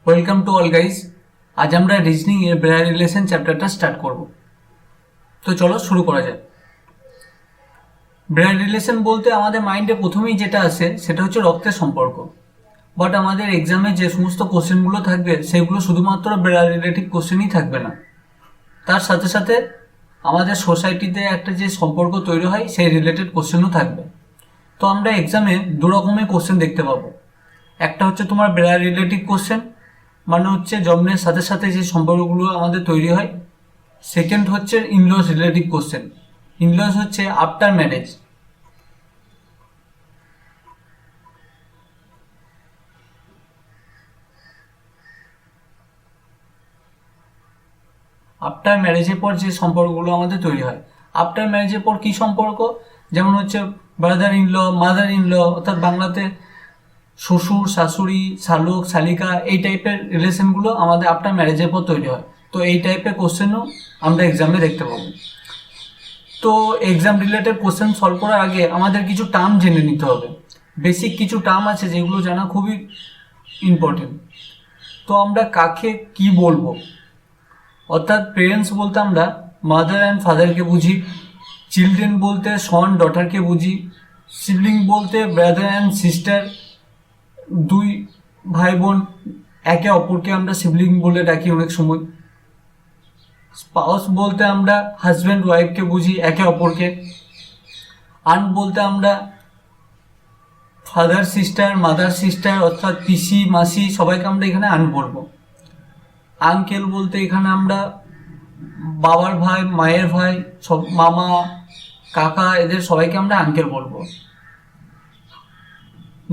Welcome to all guys. আজ আমরা reasoning এর ব্লাড রিলেশন চ্যাপ্টারটা স্টার্ট করব। তো চলো শুরু করা যাক। ব্লাড রিলেশন বলতে আমাদের মাইন্ডে প্রথমেই যেটা আসে সেটা হচ্ছে রক্তের সম্পর্ক। বাট আমাদের এক্সামে যে সমস্ত কোশ্চেনগুলো থাকবে সেগুলো শুধুমাত্র ব্লাড রিলেটিভ কোশ্চেনই থাকবে না, তার সাথে সাথে আমাদের সোসাইটিতে একটা যে সম্পর্ক তৈরি হয় সেই রিলেটেড কোশ্চেনও থাকবে। তো আমরা এক্সামে দু রকমের কোশ্চেন দেখতে পাবো। একটা হচ্ছে তোমার ব্লাড রিলেটিভ কোশ্চেন, মানে হচ্ছে জন্মের সাথে সাথে যে সম্পর্কগুলো আমাদের তৈরি হয়। সেকেন্ড হচ্ছে ইনলস রিলেটিভ কোশ্চেন। ইনলস হচ্ছে আফটার ম্যারেজ। আফটার ম্যারেজের পর যে সম্পর্কগুলো আমাদের তৈরি হয়। আফটার ম্যারেজের পর কি সম্পর্ক, যেমন হচ্ছে brother in law, mother in law, অর্থাৎ বাংলাতে শ্বশুর শাশুড়ি, শালক শালিকা, এই টাইপের রিলেশনগুলো আমাদের আফটার ম্যারেজের পর তৈরি হয়। তো এই টাইপের কোশ্চেনও আমরা এক্সামে দেখতে পাবো। তো এক্সাম রিলেটেড কোশ্চেন সলভ করার আগে আমাদের কিছু টার্ম জেনে নিতে হবে। বেসিক কিছু টার্ম আছে যেগুলো জানা খুবই ইম্পর্টেন্ট। তো আমরা কাকে কি বলবো, অর্থাৎ পেরেন্টস বলতে আমরা মাদার অ্যান্ড ফাদারকে বুঝি। চিলড্রেন বলতে সন ডটারকে বুঝি। সিবলিং বলতে ব্রাদার অ্যান্ড সিস্টার, দুই ভাই বোন একে অপরকে আমরা সিবলিং বলে ডাকি অনেক সময়। স্পাউস বলতে আমরা হাজব্যান্ড ওয়াইফকে বুঝি একে অপরকে। আন্ট বলতে আমরা ফাদার সিস্টার, মাদার সিস্টার, অর্থাৎ পিসি মাসি সবাইকে আমরা এখানে আন্ট বলবো। আঙ্কেল বলতে এখানে আমরা বাবার ভাই, মায়ের ভাই, সব মামা কাকা এদের সবাইকে আমরা আঙ্কেল বলবো।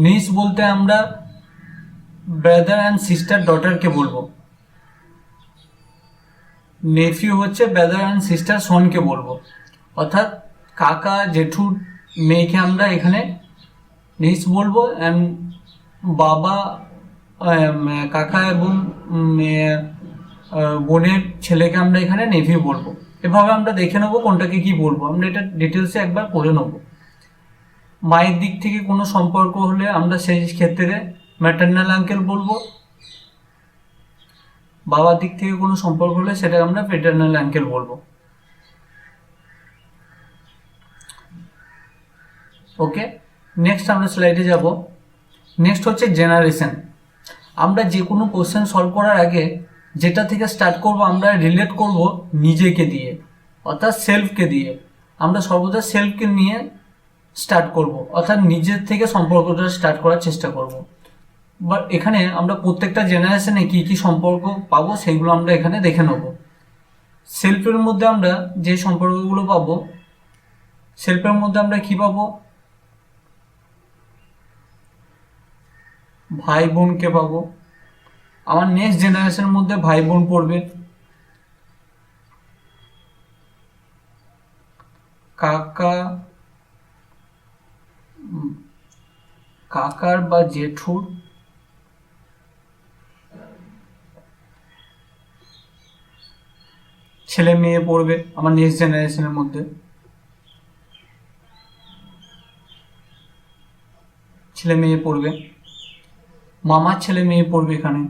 নিস বলতে আমরা ব্রাদার অ্যান্ড সিস্টার ডটারকে বলবো। নেফিউ হচ্ছে ব্রাদার অ্যান্ড সিস্টার সনকে বলবো, অর্থাৎ কাকা জেঠুর মেয়েকে আমরা এখানে নিস বলবো। অ্যান্ড বাবা কাকা এবং বোনের ছেলেকে আমরা এখানে নেফিউ বলবো। এভাবে আমরা দেখে নেবো কোনটাকে কি বলবো, আমরা এটা ডিটেলসে একবার পড়ে নেবো। মায়ের দিক থেকে কোনো সম্পর্ক হলে আমরা সেই ক্ষেত্রে ম্যাটার্নাল আঙ্কেল বলবো। বাবার দিক থেকে কোনো সম্পর্ক হলে সেটা আমরা প্যাটার্নাল আঙ্কেল বলবো। ওকে, নেক্সট আমরা স্লাইডে যাব। নেক্সট হচ্ছে জেনারেশন। আমরা যে কোনো কোশ্চেন সলভ করার আগে যেটা থেকে স্টার্ট করব, আমরা রিলেট করব নিজেকে দিয়ে, অর্থাৎ সেলফকে দিয়ে। আমরা সর্বদা সেলফকে নিয়ে স্টার্ট করব, অর্থাৎ নিজের থেকে সম্পর্কটা স্টার্ট করার চেষ্টা করব। বাট এখানে আমরা প্রত্যেকটা জেনারেশনে কি কি সম্পর্ক পাবো সেগুলো আমরা এখানে দেখে নেব। সেলফের মধ্যে আমরা যে সম্পর্কগুলো পাবো, সেলফের মধ্যে আমরা কি পাবো, ভাই বোনকে পাবো। আমার নেক্সট জেনারেশনের মধ্যে ভাই বোন পড়বে। কাকা, কাকার বা জেঠুর ছেলে মেয়ে পড়বে আমার নেক্সট জেনারেশনের মধ্যে। ছেলে মেয়ে পড়বে, মামার ছেলে মেয়ে পড়বে এখানে।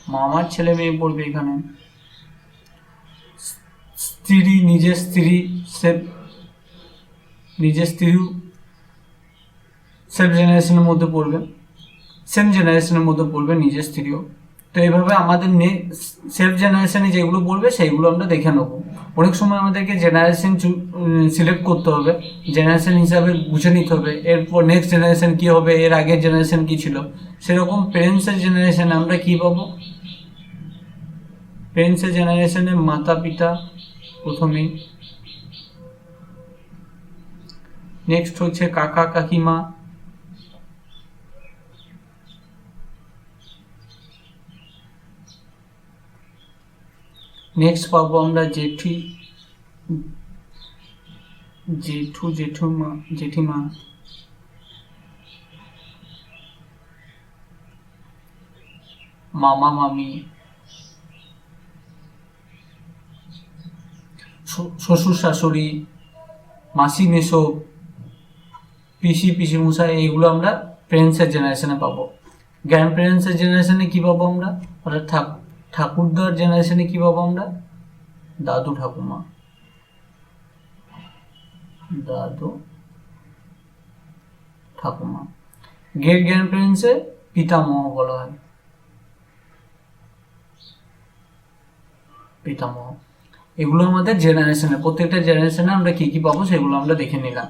মামার ছেলে মেয়ে পড়বে এখানে। স্ত্রী, নিজের স্ত্রী, নিজের স্ত্রীও সেলফ জেনারেশনের মধ্যে পড়বে, সেম জেনারেশনের মধ্যে পড়বে নিজের স্ত্রীও। তো এইভাবে আমাদের সেলফ জেনারেশনে যেগুলো পড়বে সেইগুলো আমরা দেখে নেব। অনেক সময় আমাদেরকে জেনারেশন সিলেক্ট করতে হবে, জেনারেশন হিসাবে বুঝে নিতে হবে এরপর নেক্সট জেনারেশন কী হবে, এর আগের জেনারেশন কী ছিল। সেরকম পেরেন্টসের জেনারেশনে আমরা কী পাবো, পেরেন্টসের জেনারেশনে মাতা পিতা প্রথমেই। নেক্সট হচ্ছে কাকা কাকিমা। নেক্সট পাবো আমরা জেঠু জেঠুমা জেঠিমা। মামা মামি, শ্বশুর শাশুড়ি, মাসি মেশো, পিসি পিসিমশাই এইগুলো আমরা প্যারেন্টসের জেনারেশনে পাবো। গ্র্যান্ড প্যারেন্টসের জেনারেশনে কী পাবো আমরা, অর্থাৎ ঠাকুরদার জেনারেশনে কী পাবো আমরা, দাদু ঠাকুমা, দাদু ঠাকুমা। গ্রেট গ্র্যান্ড প্যারেন্টসে পিতামহ বলা হয়, পিতামহ। এগুলো আমাদের জেনারেশনে, প্রত্যেকটা জেনারেশনে আমরা কী কী পাবো সেগুলো আমরা দেখে নিলাম।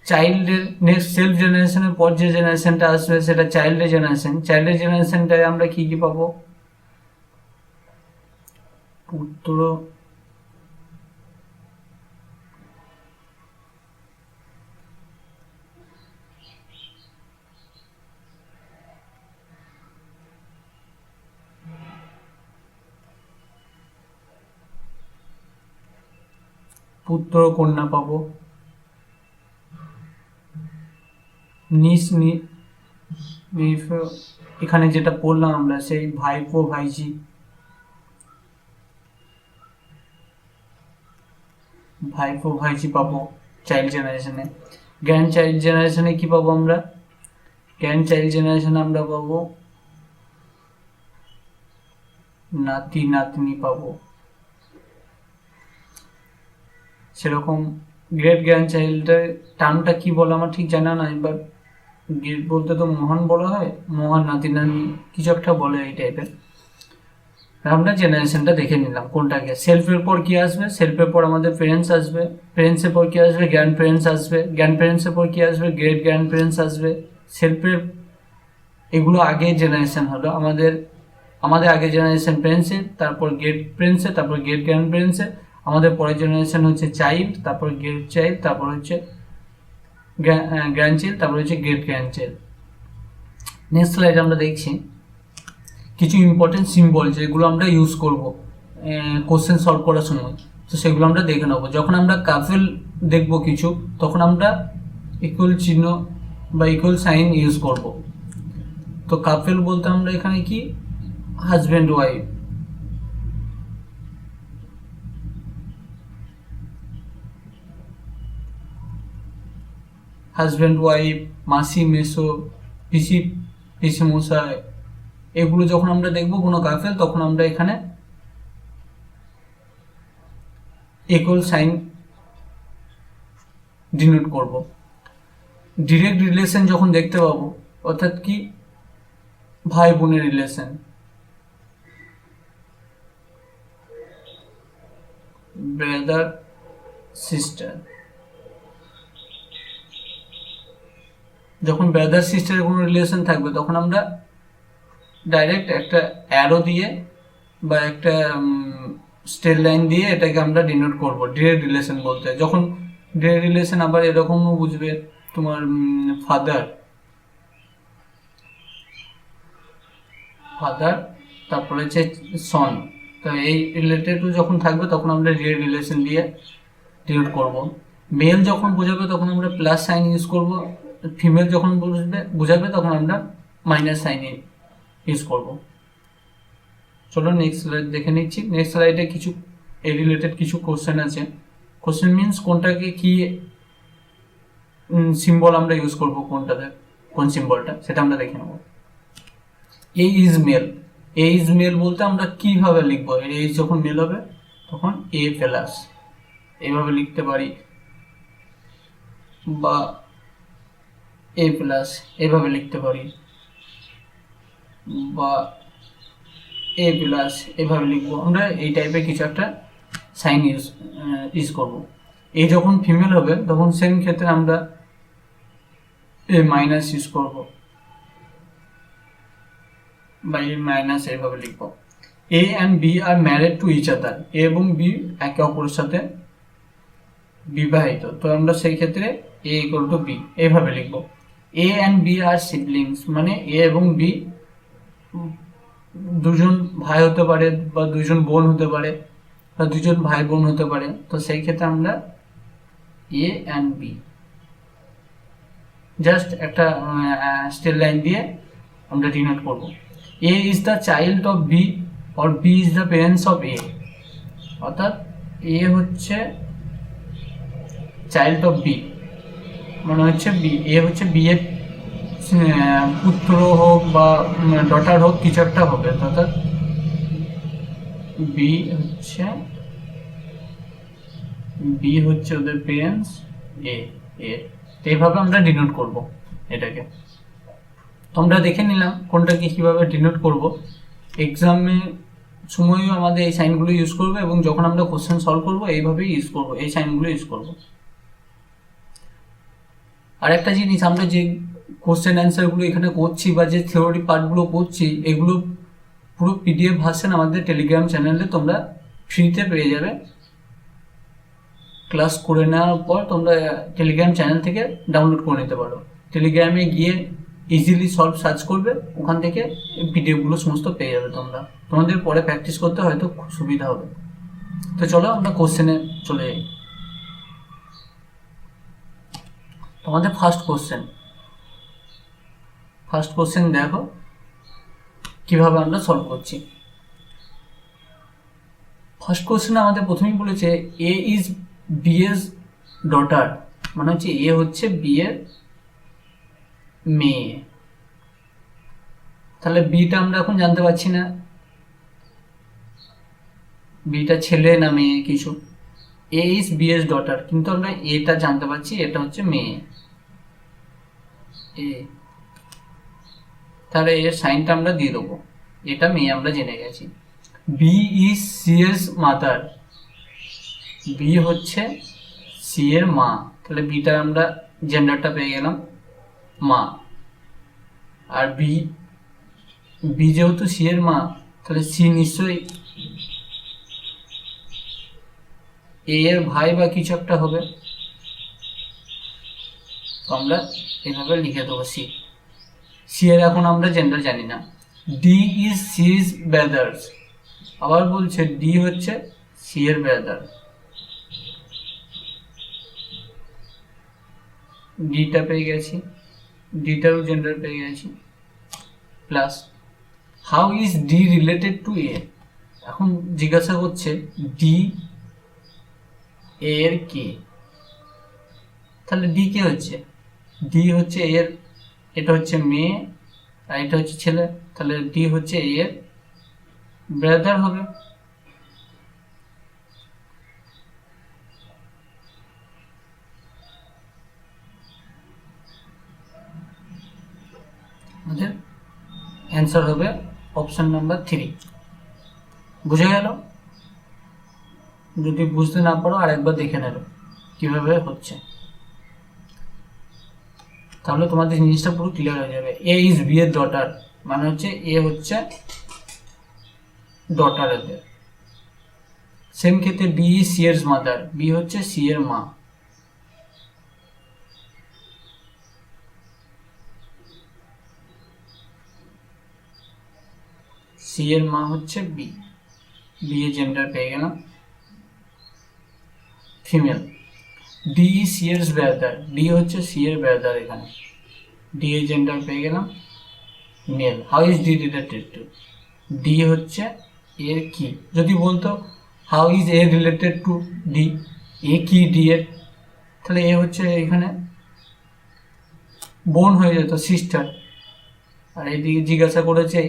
চাইল্ডের নেক্সট সেলফ জেনারেশনের পর যে জেনারেশনটা আসবে সেটা চাইল্ডের জেনারেশন। চাইল্ডের জেনারেশনটায় আমরা কী কী পাবো, পুত্র, পুত্র কন্যা পাবো, এখানে যেটা পড়লাম আমরা সেই ভাইপো ভাইঝি, ভাইপো ভাইঝি পাবো চাইল্ড জেনারেশনে। গ্র্যান্ড চাইল্ড জেনারেশনে কি পাবো আমরা, গ্র্যান্ড চাইল্ড জেনারেশনে আমরা পাবো নাতি নাতনি পাবো। সেরকম গ্রেট গ্র্যান্ড চাইল্ডের টার্মটা কি বলে আমার ঠিক জানা নাই, বাট গ্রেট বলতে তো মহান বলা হয়, মহান নাতি নাতনি কিছু একটা বলে এই টাইপের। আমরা জেনারেশনটা দেখে নিলাম কোনটাকে। সেলফের পর কি আসবে, সেলফের পর আমাদের প্যারেন্টস আসবে, প্যারেন্টসের পর কি আসবে, গ্র্যান্ড প্যারেন্টস আসবে, গ্র্যান্ড প্যারেন্টসের পর কি আসবে, গ্রেট গ্র্যান্ড প্যারেন্টস আসবে। সেলফের এগুলো আগে জেনারেশন হলো আমাদের আগে জেনারেশন প্যারেন্টসের, তারপর গ্রেট প্যারেন্টসের, তারপর গ্রেট গ্র্যান্ড প্যারেন্টসের। আমাদের পরের জেনারেশন হচ্ছে চাইল্ড, তারপর গ্রেট চাইল্ড, তারপর হচ্ছে গ্র্যান্ড চাইল্ড, তারপর হচ্ছে great grand child. Next slide আমরা দেখছি কিছু ইম্পর্টেন্ট সিম্বল যেগুলো আমরা ইউজ করব কোশ্চেন সলভ করার সময়, তো সেগুলো আমরা দেখে নেবো। যখন আমরা কাপেল দেখব কিছু, তখন আমরা ইকুয়াল চিহ্ন বা ইকুয়াল সাইন ইউজ করব। তো কাপেল বলতে আমরা এখানে কি, হাজব্যান্ড ওয়াইফ, হাজব্যান্ড ওয়াইফ, মাসি মেসো, পিসি পিসিমশাই, এগুলো যখন আমরা দেখবো কোনো কাপেল, তখন আমরা এখানে ইকুয়াল সাইন ডিনোট করব। ডিরেক্ট রিলেশন যখন দেখতে পাবো, অর্থাৎ কি ভাই বোনের রিলেশন, ব্রাদার সিস্টার, যখন ব্রাদার সিস্টারের কোনো রিলেশন থাকবে তখন আমরা ডাইরেক্ট একটা অ্যারো দিয়ে বা একটা স্ট্রেট লাইন দিয়ে এটাকে আমরা ডিনোট করব ডিরেক্ট রিলেশন বলতে। যখন ডিরেক্ট রিলেশন আবার এরকমও বুঝবে, তোমার ফাদার তারপরে হচ্ছে সন, তো এই রিলেটেড যখন থাকবে তখন আমরা ডিরেক্ট রিলেশন দিয়ে ডিনোট করব। মেল যখন বোঝাবে তখন আমরা প্লাস সাইন ইউজ করব, ফিমেল যখন বোঝাবে তখন আমরা মাইনাস সাইন ইউজ করব। চলো নেক্সট স্লাইড দেখে নিচ্ছি। নেক্সট স্লাইডে কিছু এই রিলেটেড কিছু কোশ্চেন আছে। কোশ্চেন মিনস কোনটাকে কি সিম্বল আমরা ইউজ করব, কোনটাতে কোন সিম্বলটা সেটা আমরা দেখে নেব। A is male, A is male বলতে আমরা কিভাবে লিখবো, এ যখন মেল হবে তখন এ প্লাস এইভাবে লিখতে পারি, বা এ প্লাস এভাবে লিখতে পারি, বা এ প্লাস এভাবে লিখবো। আমরা এই টাইপের কিছু একটা সাইন ইউজ করবো। এ যখন ফিমেল হবে তখন সেম ক্ষেত্রে আমরা এ মাইনাস ইউজ করবো, বা এ মাইনাস এইভাবে লিখবো। A and B are married to each other, A এবং বি একে অপরের সাথে বিবাহিত, তো আমরা সেই ক্ষেত্রে এ ইকুয়াল টু বি এইভাবে লিখবো। A and B R siblings, মানে এ এবং বি দুজন ভাই হতে পারে বা দুজন বোন হতে পারে বা দুজন ভাই বোন হতে পারে, তো সেই ক্ষেত্রে আমরা এ অ্যান্ড বি জাস্ট একটা স্ট্রেট লাইন দিয়ে আমরা ডিনোট করব। A is the child of B or B is the parents of A, অর্থাৎ এ হচ্ছে চাইল্ড অফ বি মানে হচ্ছে বি, এ হচ্ছে বি এর পুত্র হোক বা ডটার হোক, কিছু একটা হবে, অর্থাৎ বি হচ্ছে ওদের পেরেন্টস, এ এ তো এইভাবে আমরা ডিনোট করব এটাকে। তোমরা দেখে নিলাম কোনটাকে কীভাবে ডিনোট করব। এক্সামে সময়ও আমাদের এই সাইনগুলো ইউজ করবো, এবং যখন আমরা কোশ্চেন সলভ করবো এইভাবেই ইউজ করবো, এই সাইনগুলো ইউজ করবো। আর একটা জিনিস, আমরা যে কোশ্চেন অ্যান্সারগুলো এখানে করছি বা যে থিওরি পার্টগুলো করছি, এগুলো পুরো পিডিএফ ভার্সন আমাদের টেলিগ্রাম চ্যানেলে তোমরা ফ্রিতে পেয়ে যাবে। ক্লাস করে নেওয়ার পর তোমরা টেলিগ্রাম চ্যানেল থেকে ডাউনলোড করে নিতে পারো। টেলিগ্রামে গিয়ে ইজিলি সলভ সার্চ করবে, ওখান থেকে পিডিএফগুলো সমস্ত পেয়ে যাবে তোমরা। তোমাদের পরে প্র্যাকটিস করতে হয়তো খুব সুবিধা হবে। তো চলো আমরা কোশ্চেনে চলে যাই। তোমাদের ফার্স্ট কোশ্চেন দেখো কিভাবে আমরা সলভ করছি। ফার্স্ট কোশ্চেনে আমাদের প্রথমেই বলেছে এ ইজ বি এর ডটার, মানে হচ্ছে এ হচ্ছে বি এর মেয়ে। তাহলে বিটা আমরা এখন জানতে পারছি না বিটা ছেলে না মেয়ে কিছু। এ ইজ বি এর ডটার, কিন্তু আমরা এটা জানতে পারছি এটা হচ্ছে মেয়ে এ। তাহলে এর সাইনটা আমরা দিয়ে দেবো, এটা মেয়ে আমরা জেনে গেছি। বি ইজ সি এর মাদার, বি হচ্ছে সি এর মা, তাহলে বিটা আমরা জেন্ডারটা পেয়ে গেলাম মা। আর বি যেহেতু সি এর মা, তাহলে সি নিশ্চয়ই এ এর ভাই বা কিছু একটা হবে, তো আমরা এভাবে লিখে দেবো সি এর এখন আমরা জেন্ডার জানি না। D is C is brothers, আবার বলছে ডি হচ্ছে সি এর ব্রাদার, ডিটা পেয়ে গেছি, ডিটারও জেন্ডার পেয়ে গেছি। Plus how is D related to A, এখন জিজ্ঞাসা করছে ডি এর কে, তাহলে ডি কে হচ্ছে, ডি হচ্ছে এর, এটা হচ্ছে মেয়ে আর এটা হচ্ছে ছেলে, তাহলে ডি হচ্ছে এর ব্রাদার হবে। আমাদের অ্যান্সার হবে অপশন নাম্বার 3। বুঝে গেল? যদি বুঝতে না পারো আরেকবার দেখে নেবে কিভাবে হচ্ছে, তাহলে তোমাদের জিনিসটা পুরো ক্লিয়ার হয়ে যাবে। এ ইজ বি এর ডটার, মানে হচ্ছে এ হচ্ছে ডটার এদের। সেম ক্ষেত্রে বি ইজ সি এর মাদার, বি হচ্ছে সি এর মা। সি এর মা হচ্ছে বি, বি এর জেন্ডার পেয়ে গেলাম ফিমেল। ডি ইজ সি এর ব্রাদার, ডি হচ্ছে সি এর ব্রাদার, এখানে ডি এর জেন্ডার পেয়ে গেলাম male. How is D related to, D হচ্ছে এর কি, যদি বলতো how is A related to D, A কি ডি এর, তাহলে এ হচ্ছে এখানে বোন হয়ে যেত, সিস্টার। আর এদিকে জিজ্ঞাসা করেছে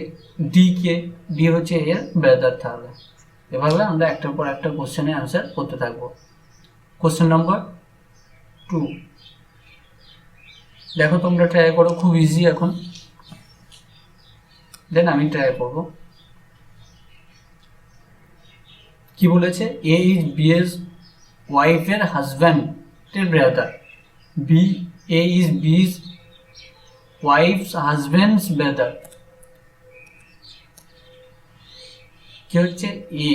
ডি কে, ডি হচ্ছে এর ব্রাদার। তাহলে এভাবে আমরা একটার পর একটা কোশ্চেনের অ্যান্সার করতে থাকবো। কোশ্চেন নাম্বার 2 দেখো, তোমরা ট্রাই করো, খুব ইজি এখন, দেন আমি ট্রাই করবো। কি বলেছে, এ ইজ বি এর ওয়াইফের হাজব্যান্ডের brother, B A is B wife's husband's brother. কি হচ্ছে, এ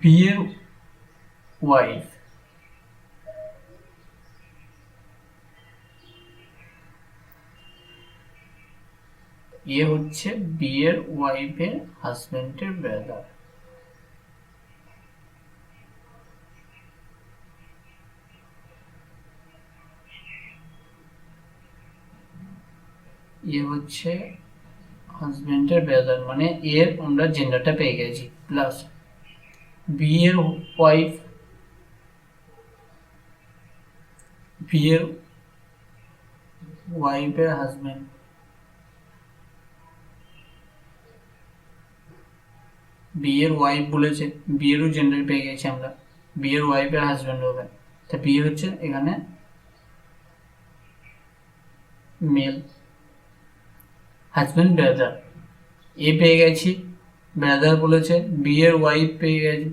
বি এর ওয়াইফ, এ হচ্ছে বি এর ওয়াইফের হাজব্যান্ডের ব্রাদার। এ হচ্ছে হাজব্যান্ডের ব্রাদার, মানে এর আমরা জেন্ডারটা পেয়ে গেছি। প্লাস বি এর ওয়াইফ, বি এর ওয়াইফের হাজবেন্ড, বি এর ওয়াইফ বলেছে, বি এরও জেন্ডার পেয়ে গেছি আমরা, বি এর ওয়াইফের হাজবেন্ড হবে, তা বি হচ্ছে এখানে মেল, হাজবেন্ড ব্রাদার, এ পেয়ে গেছি ব্রাদার বলেছে, বি এর ওয়াইফ পেয়ে গেছি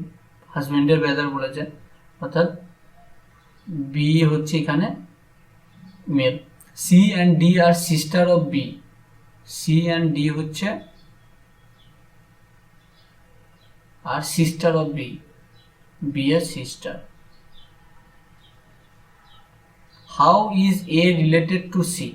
হাজবেন্ডের ব্রাদার বলেছে, অর্থাৎ বি হচ্ছে এখানে male. C and D are sister of B, C and D হচ্ছে are sister of B, B এর sister. How is A related to C?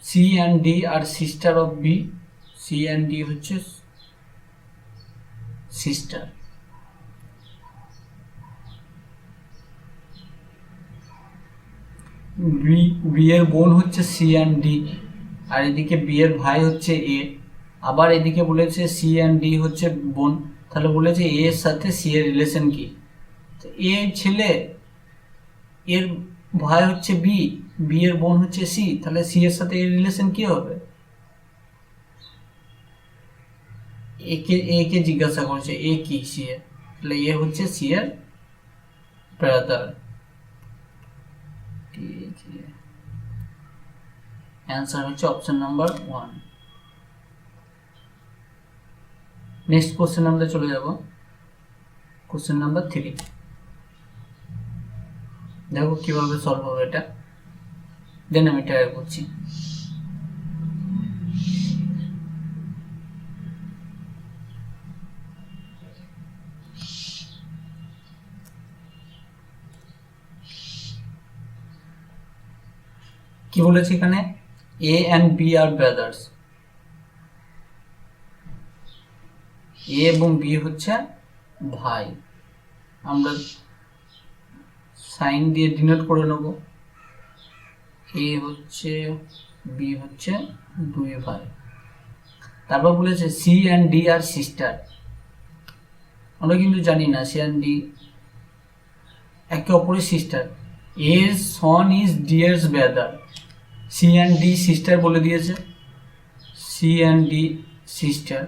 C and D are sister of B, C and D হচ্ছে sister. B এর বোন হচ্ছে C and D, আর এদিকে B এর ভাই হচ্ছে এ, আবার এদিকে বলেছে সি অ্যান্ড ডি হচ্ছে বোন, তাহলে বলেছে এ এর সাথে সি এর রিলেশন কি? এ ছেলে, এর ভাই হচ্ছে বি, বি এর বোন হচ্ছে সি, তাহলে সি এর সাথে এর রিলেশন কি হবে? এ কে জিজ্ঞাসা করছে এ কি সি এর, তাহলে এ হচ্ছে সি এর ব্রাদার। অ্যান্সার হচ্ছে অপশন নাম্বার 1। নেক্সট কোশ্চেন আমরা চলে যাব, কোশ্চেন নাম্বার 3। দেখো কিভাবে সলভ হবে এটা, দেন আমি ট্রাই করছি। কি বলেছে এখানে? এ অ্যান্ড বি আর ব্রাদার্স, এ এবং বি হচ্ছে ভাই, আমরা সাইন দিয়ে ডিনোট করে নেব, এ হচ্ছে বি হচ্ছে দুই ভাই। তারপর বলেছে C and D are sister, আমরা কিন্তু জানি না সি অ্যান্ড ডি একে অপরের সিস্টার, এর সন ইজ ডি এর brother, C and D sister বলে দিয়েছে, সি অ্যান্ড ডি সিস্টার।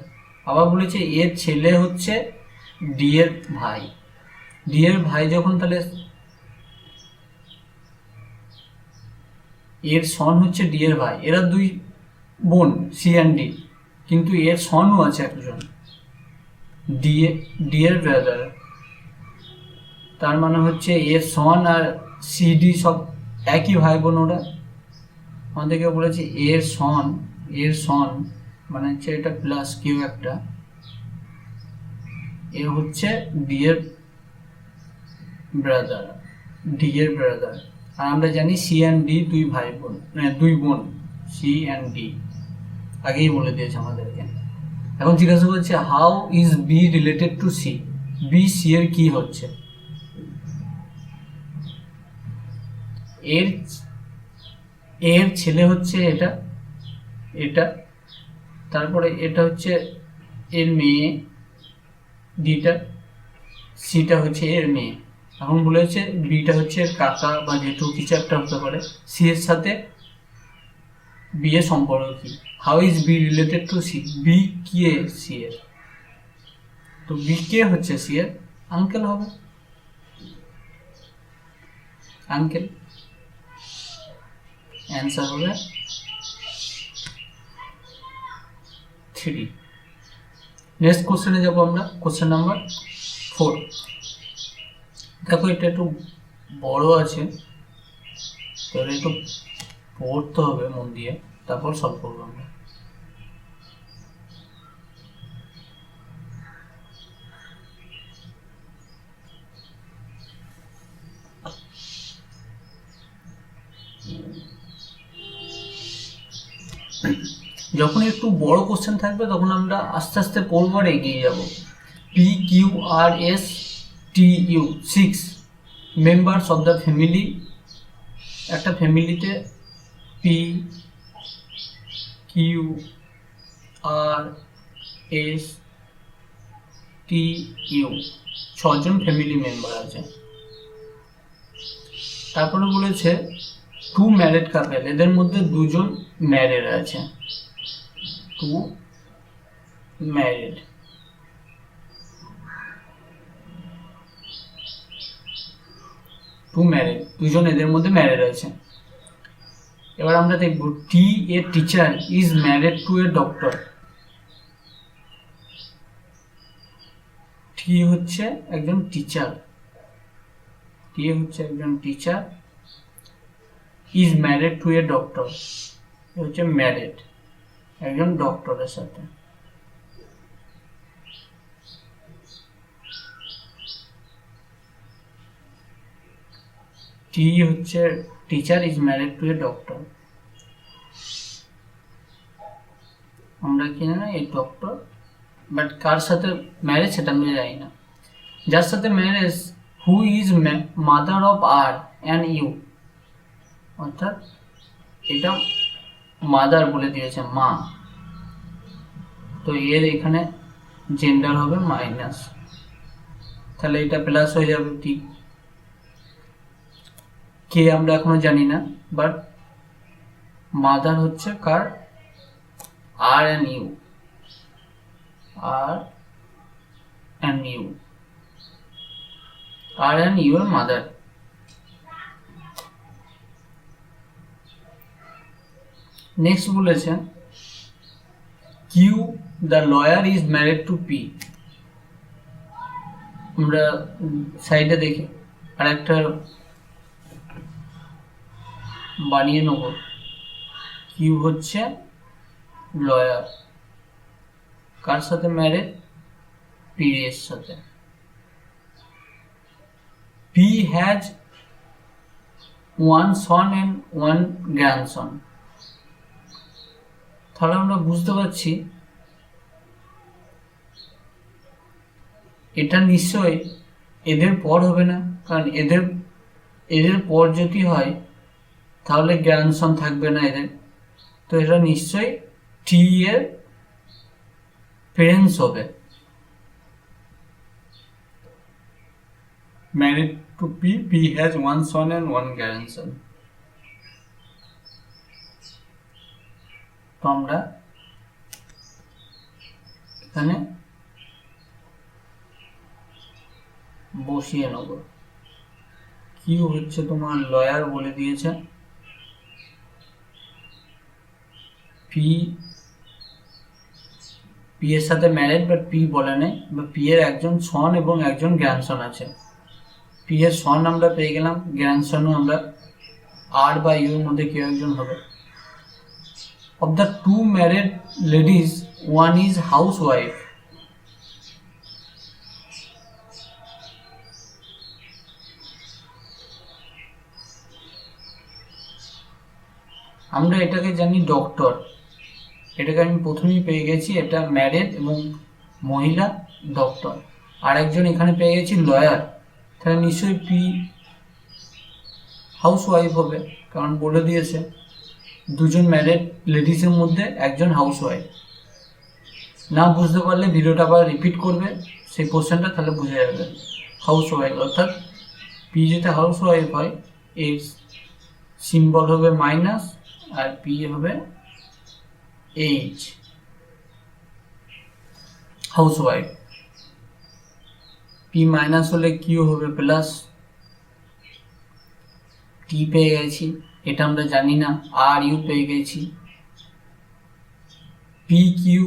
আবার বলেছে এর ছেলে হচ্ছে ডি এর ভাই, ডি এর ভাই যখন, তাহলে এর সন হচ্ছে ডি এর ভাই, এরা দুই বোন সি অ্যান্ড ডি, কিন্তু এর সনও আছে একজন ডি এর ব্রাদার, তার মানে হচ্ছে এর সন আর সি ডি সব একই ভাই বোন ওরা। আমাদেরকে বলেছে এর সন মানে হচ্ছে এটা প্লাস কিউ একটা, এ হচ্ছে ডি এর ব্রাদার, ডি এর ব্রাদার। আর আমরা জানি সি অ্যান্ড ডি দুই ভাই বোন, দুই বোন, সি অ্যান্ড ডি আগেই বলে দিয়েছে আমাদেরকে। এখন জিজ্ঞাসা করছে how is B related to C, B C এর কি হচ্ছে? এর ছেলে হচ্ছে এটা, তারপরে এটা হচ্ছে এর মেয়ে, ডিটা, সিটা হচ্ছে এর মেয়ে। এখন বলেছে বিটা হচ্ছে কাকা বা জেঠু কিছু একটা হতে পারে, সি এর সাথে বি এর সম্পর্ক কি? How is B related to C, B কে সি এর, তো বি কে হচ্ছে সি এর আঙ্কেল হবে, আঙ্কেল। অ্যান্সার হবে 3। নেক্সট কোশ্চেনে যাবো আমরা, কোশ্চেন নাম্বার 4। দেখো এটা একটু বড় আছে, তো একটু পড়তে হবে মন দিয়ে, তারপর সলভ করবো আমরা। যখন একটু বড় কোশ্চেন থাকবে তখন আমরা আস্তে আস্তে পড়বো আর এগিয়ে যাব। P Q R S T U 6, members of the family, একটা ফ্যামিলিতে P Q R S T U 6জন ফ্যামিলি মেম্বার আছে। তারপরে বলেছে 2 ম্যারিড কাপেল, এদের মধ্যে 2জন ম্যারিড আছে, 2 ম্যারিড। দুজন এদের মধ্যে ম্যারিড আছে। এবার আমরা দেখব T a teacher is married to a doctor. T হচ্ছে একজন teacher, is married to a doctor, হচ্ছে ম্যারিড একজন ডক্টরের সাথে। টি হচ্ছে teacher is married to a doctor. আমরা কিনে না এই ডক্টর, বাট কার সাথে ম্যারেজ সেটা আমি জানি না। যার সাথে marriage, who is mother of R and U, অর্থাৎ এটা মাদার বলে দিয়েছে, মা, তো এর এখানে জেন্ডার হবে মাইনাস, তাহলে এটা প্লাস হয়ে যাবে টি। কে আমরা এখনো জানি না, বাট মাদার হচ্ছে কার, R and U, R and U এর মাদার। নেক্সট বলেছে Q the lawyer is married to P. আমরা সাইডে দেখি আর একটা বানিয়ে নেব। কিউ হচ্ছে লয়ার, কার সাথে ম্যারিড, পি এর সাথে। P has 1 son and 1 grandson। তাহলে আমরা বুঝতে পারছি এটা নিশ্চয়ই এদের পর হবে না, কারণ এদের পর যদি হয় তাহলে গ্র্যান্ডসন থাকবে না এদের, তো এটা নিশ্চয়ই টি এর প্যারেন্টস হবে। Married to P, P has 1 son and 1 grandson। তো আমরা এখানে বসিয়ে নেব। কিউ হচ্ছে তোমার লয়ার বলে দিয়েছে, পি এর সাথে ম্যারিড, বাট পি বলে নেই, বা পি এর একজন সন এবং একজন গ্র্যান্ডসন আছে। পি এর সন আমরা পেয়ে গেলাম, গ্র্যান্ডসনও আমরা আর বা ইউ এর মধ্যে কেউ একজন হবে। Of the 2 married ladies 1 is house wife. আমরা এটাকে জানি ডক্টর, এটাকে আমি প্রথমেই পেয়ে গেছি, এটা ম্যারিড এবং মহিলা ডক্টর। আর একজন এখানে পেয়ে গেছি লয়ার, তাহলে নিশ্চয়ই পি হাউস ওয়াইফ হবে, কারণ বলে দিয়েছে 2জন ম্যারিড লেডিসের মধ্যে একজন হাউস ওয়াইফ। না বুঝতে পারলে ভিডিওটা আবার রিপিট করবে সেই কোশ্চেনটা, তাহলে বুঝে যাবে। হাউস ওয়াইফ অর্থাৎ পি যেটা হাউস ওয়াইফ হয়, এর সিম্বল হবে মাইনাস আর পি হবে H, house wife. P minus হলে কিউ হবে প্লাস। টি পেয়ে গেছি, এটা আমরা জানি না, আর ইউ পেয়ে গেছি। P Q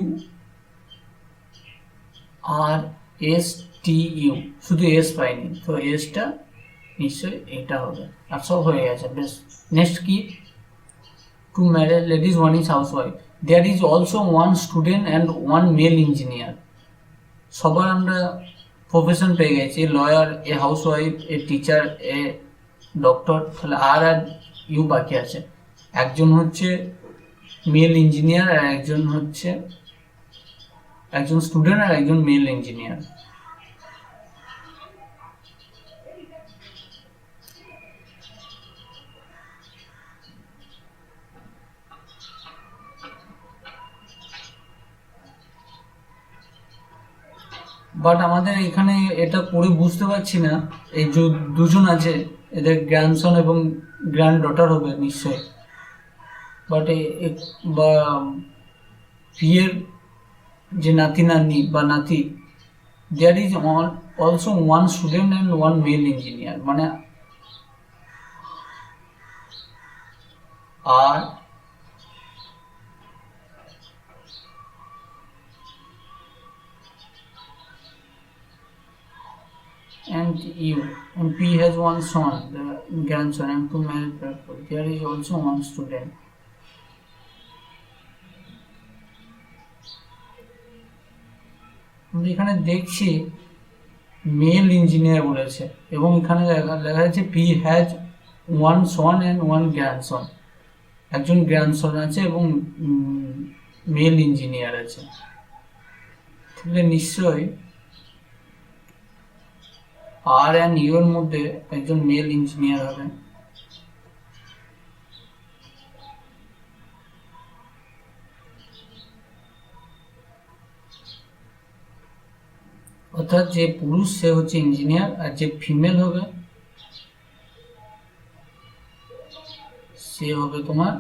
R S T you, শুধু এস পাইনি, তো এসটা নিশ্চয়ই এটা হবে। আর সব হয়ে গেছে, বেশ। নেক্সট কি, 2 married ladies 1 is housewife. There is also 1 student and 1 male engineer. সবার আমরা প্রফেশন পেয়ে গেছি, lawyer, a housewife, a teacher, a doctor. তাহলে আর ইউ বাকি আছে, একজন হচ্ছে মেল ইঞ্জিনিয়ার আর একজন হচ্ছে একজন স্টুডেন্ট আর একজন মেল ইঞ্জিনিয়ার। বাট আমাদের এখানে এটা পড়ে বুঝতে পারছি না, এই যে দুজন আছে এদের গ্র্যান্ডসন এবং গ্র্যান্ড ডটার হবে নিশ্চয়, বাট বা বিয়ের যে নাতি নাতনি বা নাতি, there is also one student and one male engineer, মানে আর and you and P has one son, the grandson, and two married people. There is also one student. আমরা এখানে দেখছি মেল ইঞ্জিনিয়ার বলেছে এবং এখানে লেখা আছে P has one Son and one grandson, একজন গ্র্যান্ডসন আছে এবং মেল ইঞ্জিনিয়ার আছে, তাহলে নিশ্চয়ই আর অ্যান্ড ইউর মধ্যে একজন মেল ইঞ্জিনিয়ার হবে। অর্থাৎ যে পুরুষ সে হচ্ছে ইঞ্জিনিয়ার আর যে ফিমেল হবে সে হবে তোমার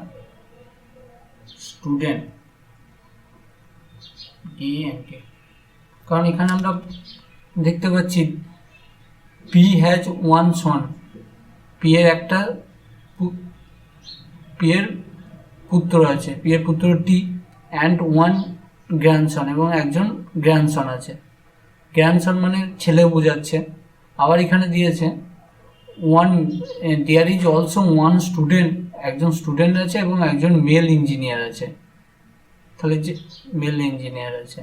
স্টুডেন্ট। কারণ এখানে আমরা দেখতে পাচ্ছি P has one Son, P এর পুত্র আছে, পি এর পুত্র টি, অ্যান্ড ওয়ান গ্র্যান্ডসন, এবং একজন গ্র্যান্ডসন আছে। গ্র্যান্ডসন মানে ছেলে বোঝাচ্ছে। আবার এখানে দিয়েছে one, there is also one student, একজন স্টুডেন্ট আছে এবং একজন মেল ইঞ্জিনিয়ার আছে, তাহলে যে মেল ইঞ্জিনিয়ার আছে,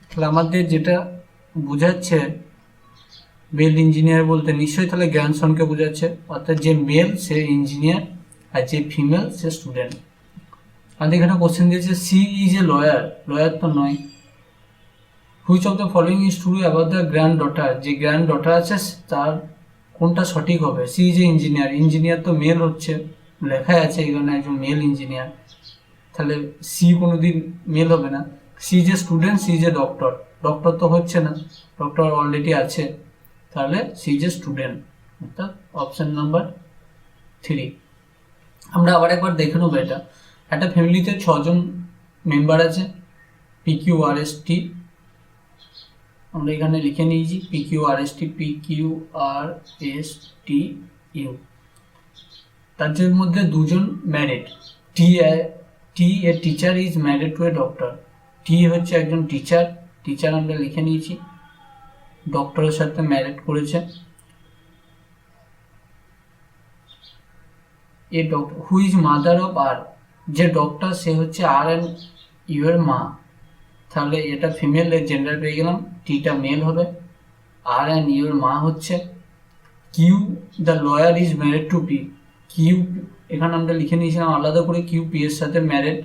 তাহলে আমাদের যেটা বোঝাচ্ছে মেল ইঞ্জিনিয়ার বলতে নিশ্চয়ই তাহলে গ্র্যান্ডসনকে বোঝাচ্ছে, অর্থাৎ যে মেল সে ইঞ্জিনিয়ার আর যে ফিমেল সে স্টুডেন্ট। আমাদের এখানে কোশ্চেন দিয়েছে C is a lawyer, lawyer তো নয়। Which of the following is true about the granddaughter, যে গ্র্যান্ড ডটার আছে তার কোনটা সঠিক হবে। C is a engineer, engineer তো মেল হচ্ছে, লেখাই আছে এখানে একজন মেল ইঞ্জিনিয়ার, তাহলে সি কোনোদিন মেল হবে না। C is a student, C is a doctor, doctor তো হচ্ছে না, ডক্টর অলরেডি আছে, তাহলে সি ইজ এ স্টুডেন্ট, অর্থাৎ অপশন নাম্বার 3। আমরা আবার একবার দেখে নেবো এটা। একটা ফ্যামিলিতে 6 জন মেম্বার আছে, P Q R S T, আমরা এখানে লিখে নিয়েছি P Q R S T, P Q R S T U. তাদের মধ্যে 2 জন married, T a teacher is married to a doctor, T হচ্ছে একজন টিচার, টিচার আমরা লিখে নিয়েছি, ডক্টরের সাথে ম্যারিড করেছে। A doctor who is mother of R, যে ডক্টর সে হচ্ছে আর অ্যান্ড ইউ এর মা, তাহলে এটা ফিমেল এর জেন্ডার পেয়ে গেলাম, টিটা মেল হবে, আর অ্যান্ড ইউ এর মা হচ্ছে। Q the lawyer is married to P, Q এখানে আমরা লিখে নিয়েছিলাম আলাদা করে, কিউ পি এর সাথে married.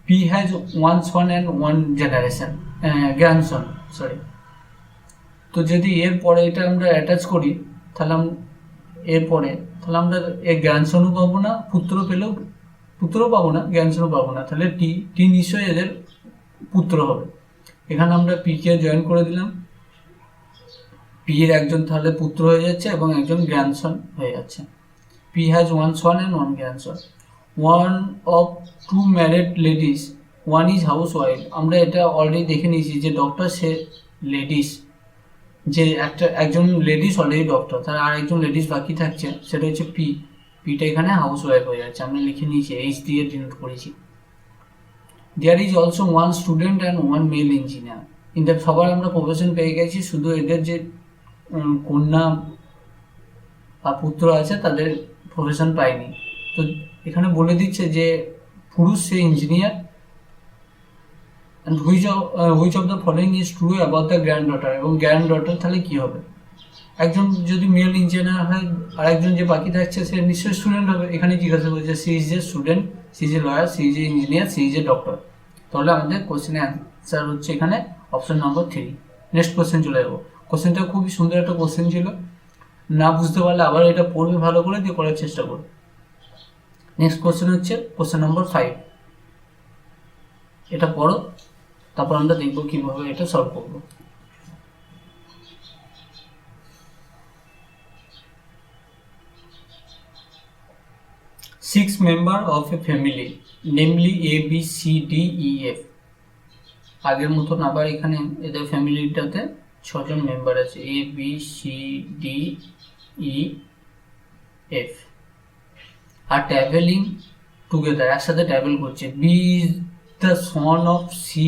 P has one Son and one generation, grandson, sorry. তো যদি এর পরে এটা আমরা অ্যাটাচ করি তাহলে এরপরে তাহলে আমরা এর গ্র্যান্ডসনও পাবো না, পুত্রও পাবো না, গ্র্যান্ডসনও পাবো না, তাহলে টি নিশ্চয়ই এদের পুত্র হবে। এখানে আমরা পি কে জয়েন করে দিলাম, পি এর একজন তাহলে পুত্র হয়ে যাচ্ছে এবং একজন গ্র্যান্ডসন হয়ে যাচ্ছে। P has one Son and one grandson. One of 2 married ladies, one is house wife, আমরা এটা অলরেডি দেখে নিয়েছি যে ডক্টর সে লেডিস, যে একজন লেডিস অলরেডি ডক্টর, তার আর একজন লেডিস বাকি থাকছে, সেটা হচ্ছে পিটা এখানে হাউস ওয়াইফ হয়ে যাচ্ছে, আমরা লিখে নিয়েছি, এইচ দিয়ে ডিনোট করেছি। There is also one student and one male engineer. কিন্তু সবার আমরা প্রফেশন পেয়ে গেছি, শুধু এদের যে কন্যা বা পুত্র আছে তাদের প্রফেশন পাইনি। তো এখানে বলে দিচ্ছে যে পুরুষ সে engineer, and which of the following is true about the granddaughter, এবং গ্র্যান্ড-ডটার তাহলে কি হবে। একজন যদি মেল ইঞ্জিনিয়ার হয় আর একজন যে বাকি থাকছে সে নিশ্চয়ই স্টুডেন্ট হবে। এখানে জিজ্ঞাসা করছে C is a student, C is a lawyer, C is a engineer, C is a doctor, তাহলে আমাদের কোশ্চেনের অ্যান্সার হচ্ছে এখানে অপশন নম্বর 3। নেক্সট কোশ্চেন চলে যাবো। কোশ্চেনটা খুবই সুন্দর একটা কোশ্চেন ছিল, না বুঝতে পারলে আবার এটা পড়বে ভালো করে, দিয়ে করার চেষ্টা করো। নেক্সট কোশ্চেন হচ্ছে কোশ্চেন নম্বর 5, এটা পড়ো, তারপর আমরা দেখবো কিভাবে এটা সলভ করবো। 6 member of a family namely A B C D E F. আগের মতন আবার এখানে এদের ফ্যামিলিটাতে 6জন মেম্বার আছে, A B C D E F, are travelling together, একসাথে ট্রাভেল করছে। B is the son of C,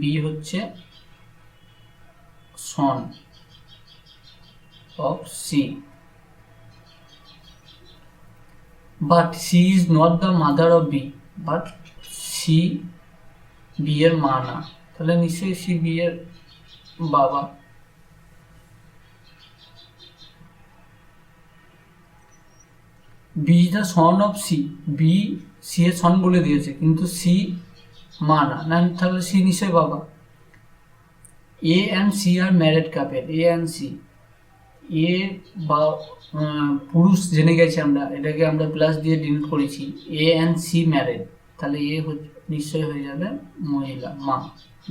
B হচ্ছে son of C, but C is not the mother of B, but C B এর মা না, তাহলে নিশ্চয়ই C B এর বাবা। B is the son of C, B C এর son বলে দিয়েছে কিন্তু সি মা না, না তাহলে সি নিশ্চয়ই বাবা। A and C are married couple, A and C, A বা পুরুষ জেনে গেছি আমরা, এটাকে আমরা প্লাস দিয়ে ডিনোট করেছি, এ অ্যান্ড সি ম্যারেড, তাহলে এ নিশ্চয়ই হয়ে যাবে মহিলা, মা,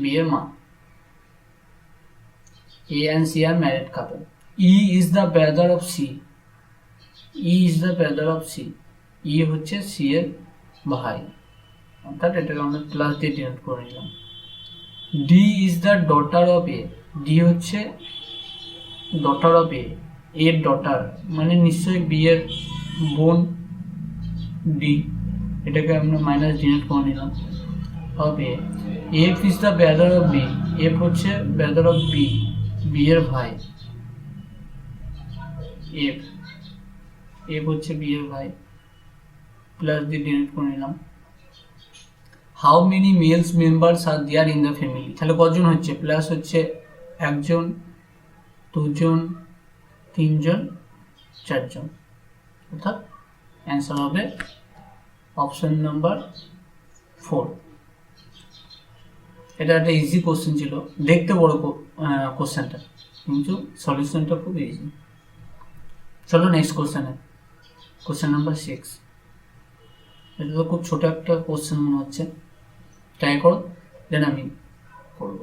বিয়ের মা। A and C are married couple. E is the brother of C, E is the brother of C, E হচ্ছে সি এর ভাই, অর্থাৎ এটাকে আমরা প্লাস দিয়ে ডিনোট করে নিলাম। D is the daughter of A, D হচ্ছে ডটার অফ এ, এর ডটার মানে নিশ্চয়ই বি এর বোন ডি, এটাকে আমরা মাইনাস ডিনোট করে নিলাম of A. F is the brother of B, F হচ্ছে ব্রাদার অফ বি, বি এর ভাই, এফ, এফ হচ্ছে বি এর ভাই, প্লাস দিয়ে ডিনোট করে নিলাম। How many males members are there in the family, তাহলে কজন হচ্ছে, প্লাস হচ্ছে 1জন 2জন 3জন 4জন, অর্থাৎ অ্যান্সার হবে অপশন নাম্বার 4। এটা একটা ইজি কোশ্চেন ছিল, দেখতে বড় কোশ্চেনটা কিন্তু সলিউশনটা খুব ইজি। চলো নেক্সট কোশ্চেনে, কোশ্চেন নাম্বার 6। এটা তো খুব ছোট একটা কোশ্চেন মনে হচ্ছে, ট্রাই করো দেন আমি করব।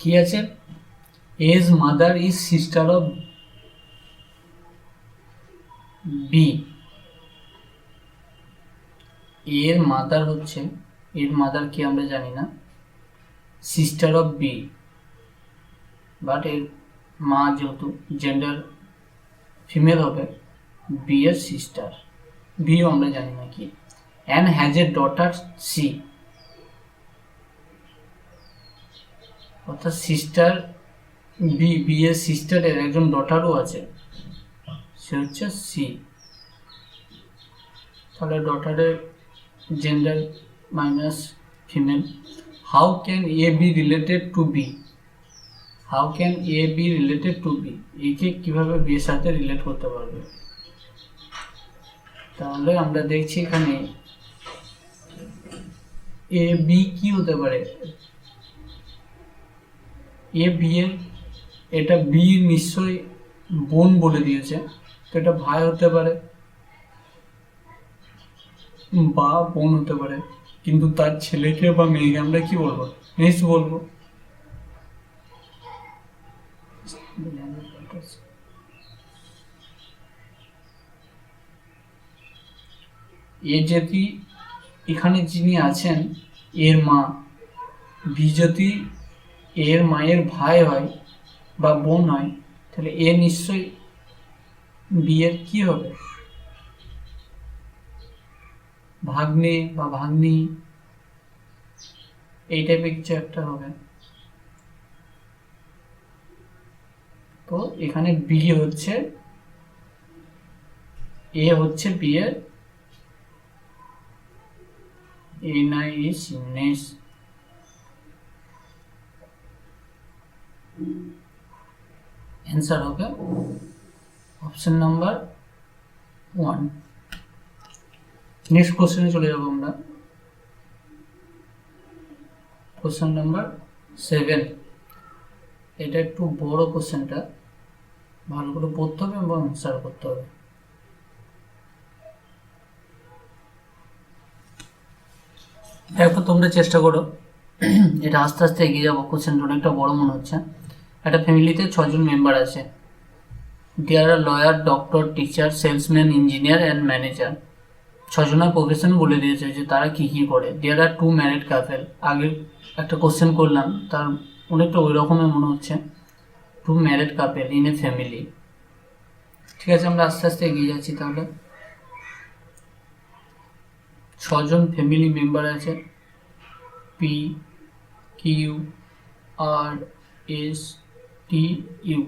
কি আছে, A's mother is sister of B, এর মাদার হচ্ছে, এর মাদার কি আমরা জানি না, সিস্টার অফ বি, বাট এর মা যেহেতু জেন্ডার ফিমেল হবে, বি এর সিস্টার, বিও আমরা জানি না কি। And has a daughter C, অর্থাৎ সিস্টার বি, বি এর সিস্টারের একজন ডটারও আছে, সে হচ্ছে সি, তাহলে ডটারের gender minus female. How can A be related to B, how can A be related to B, একে কিভাবে বি এর সাথে রিলেট করতে পারবে, তাহলে আমরা দেখছি এখানে এ বি কি হতে পারে, এ বি এর, এটা বি নিশ্চয়ই বোন বলে দিয়েছে, তো এটা ভাই হতে পারে বা বোন হতে পারে, কিন্তু তার ছেলেকে বা মেয়েকে আমরা কি বলবো, নেক্সট বলবো। এ যদি এখানে যিনি আছেন এর মা, বি যদি এর মায়ের ভাই হয় বা বোন হয়, তাহলে এ নিশ্চয়ই বি এর কি হবে, ভাগ্নে বা ভাগ্নি, এই টাইপের কিছু একটা হবে। তো এখানে বি হচ্ছে, এ হচ্ছে বি এর NIS, অ্যান্সার হবে অপশন নাম্বার 1। নেক্সট কোশ্চেনে চলে যাবো আমরা, কোশ্চেন নাম্বার 7। এটা একটু বড় কোশ্চেনটা, ভালো করে পড়তে হবে এবং অ্যান্সার করতে হবে। দেখো তোমরা চেষ্টা করো, এটা আস্তে আস্তে এগিয়ে যাবো, কোশ্চেনটা অনেকটা বড় মনে হচ্ছে। একটা ফ্যামিলিতে 6জন মেম্বার আছে। There are lawyer, doctor, teacher, salesman, engineer and manager. 6জনের প্রফেশন বলে দিয়েছে যে তারা কি কি করে। There are 2 married couple. আগে একটা কোশ্চেন করলাম, তার অনেকটা ওই রকমের মনে হচ্ছে। 2 married couple in a family. ঠিক আছে, আমরা আস্তে আস্তে এগিয়ে যাচ্ছি তাহলে। 6জন ফ্যামিলি মেম্বার আছে। P Q R S T you.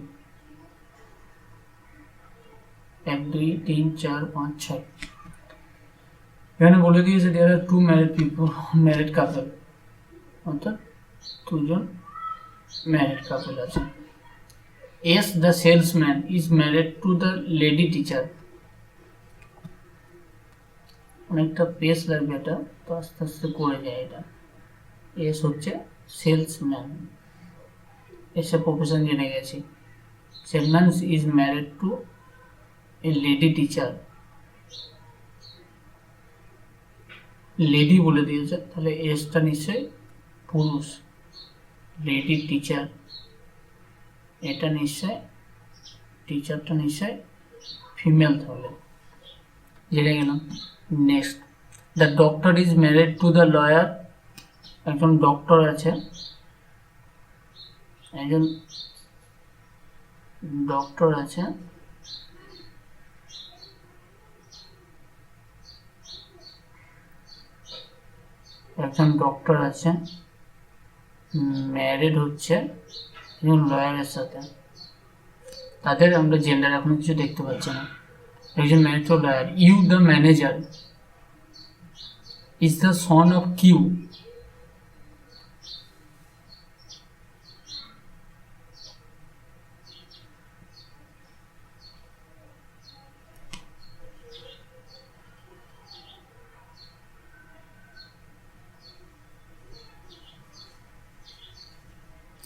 1 2 3 4 5 6। এখানে বলে দিয়েছে দেয়ার are 2 married people, married couple, অর্থাৎ 2জন ম্যারিড কাপল আছে। S the salesman is married to the lady teacher. অনেকটা পেস লাগবে এটা, তো আস্তে আস্তে করে যায় এটা। এস হচ্ছে সেলসম্যান, এসে প্রফেশন জেনে গেছি। Salesman is married to a lady teacher. Lady বলে দিয়েছে, তাহলে এসটা নিশ্চয়ই পুরুষ। লেডি টিচার, এটা নিশ্চয়, টিচারটা নিশ্চয় ফিমেল, তাহলে জেনে গেলাম। Next, the doctor is married to the lawyer. একজন ডক্টর আছে, একজন ডক্টর আছে, একজন ডক্টর আছে, ম্যারিড হচ্ছে একজন লয়ারের সাথে। তাদের আমরা জেন্ডার এখন কিছু দেখতে পাচ্ছি না। একজন married to lawyer. U the manager is the son of Q.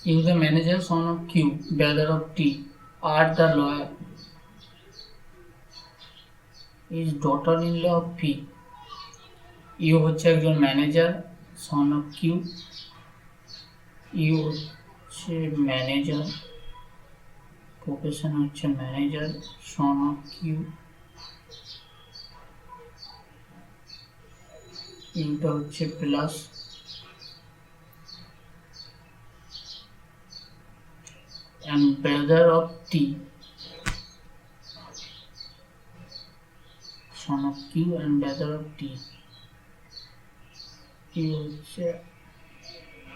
You the manager, son of Q, brother of T, are the lawyer, is daughter-in-law of P. U হচ্ছে একজন manager, son of Q. U হচ্ছে manager, profession হচ্ছে manager, son of Q. ইউটা হচ্ছে plus, and brother of T, son of Q and brother of T. Q হচ্ছে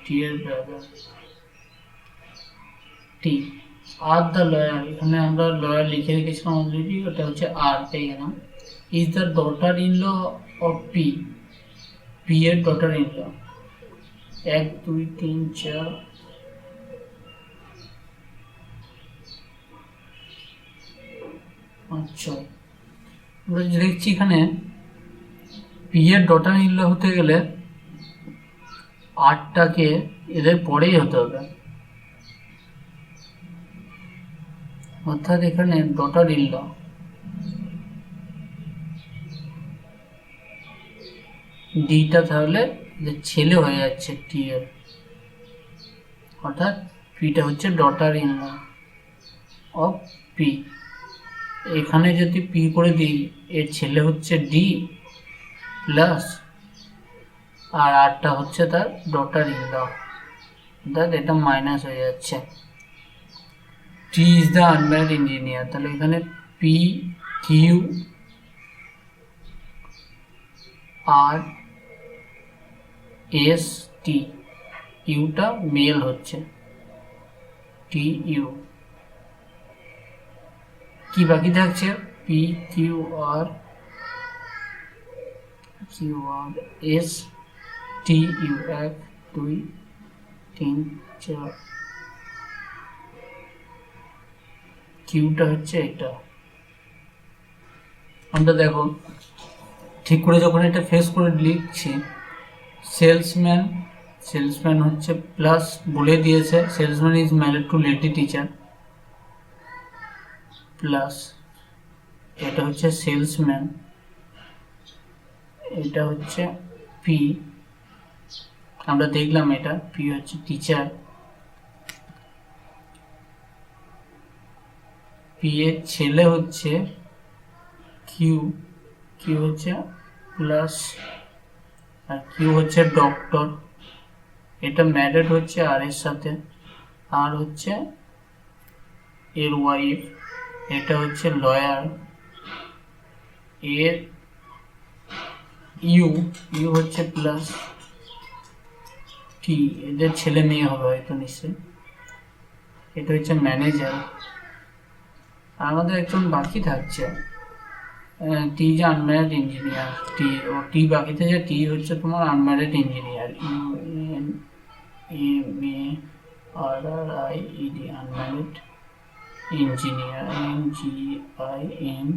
T এর brother। T are the lawyer, এখানে আমরা লয়ার লিখে রেখেছিলাম অলরেডি, ওটা হচ্ছে আর, পেয়ে গেলাম। Is the daughter in law of P. P এর ডটার ইন ল। 1 2 3 4 5 6। আমরা দেখছি এখানে পি এর ডটার ইন ল হতে গেলে 8টাকে এদের পরেই হতে হবে, অর্থাৎ এখানে ডটার ইন ল ডিটা তাহলে ছেলে হয়ে যাচ্ছে টি এর, অর্থাৎ পিটা হচ্ছে daughter in law of P. এখানে যদি পি করে দিই, এর ছেলে হচ্ছে ডি প্লাস, আর আরটা হচ্ছে তার ডটার ইন ল, অর্থাৎ এটা মাইনাস হয়ে যাচ্ছে। টি ইজ দ্য আনম্যারিড ইঞ্জিনিয়ার, তাহলে এখানে পি কিউ আর এস টি, ইউটা মেল হচ্ছে, টি ইউ। কি বাকি থাকছে? P Q R S T you. 1 2 3 4। কিউটা হচ্ছে এটা। আমরা দেখো ঠিক করে যখন এটা ফেস করে লিখছি, সেলসম্যান হচ্ছে প্লাস বলে দিয়েছে, salesman is married two lady teacher plus, এটা হচ্ছে সেলসম্যান, এটা হচ্ছে পি আমরা দেখলাম এটা, পি হচ্ছে টিচার, পি এর ছেলে হচ্ছে কিউ, কিউ হচ্ছে প্লাস, আর কিউ হচ্ছে ডক্টর, এটা ম্যারিড হচ্ছে আর এর সাথে, আর হচ্ছে এর ওয়াইফ, এটা হচ্ছে লয়ার, এর ইউ, ইউ হচ্ছে প্লাস টি, এদের ছেলে মেয়ে হবে হয়তো নিশ্চয়ই, এটা হচ্ছে ম্যানেজার। আমাদের একজন বাকি থাকছে, টি যে আনম্যারিড ইঞ্জিনিয়ার, টি ও টি বাকি থেকে, টি হচ্ছে তোমার unmarried engineer, U N M A R R I E D, unmarried engineer, N G I N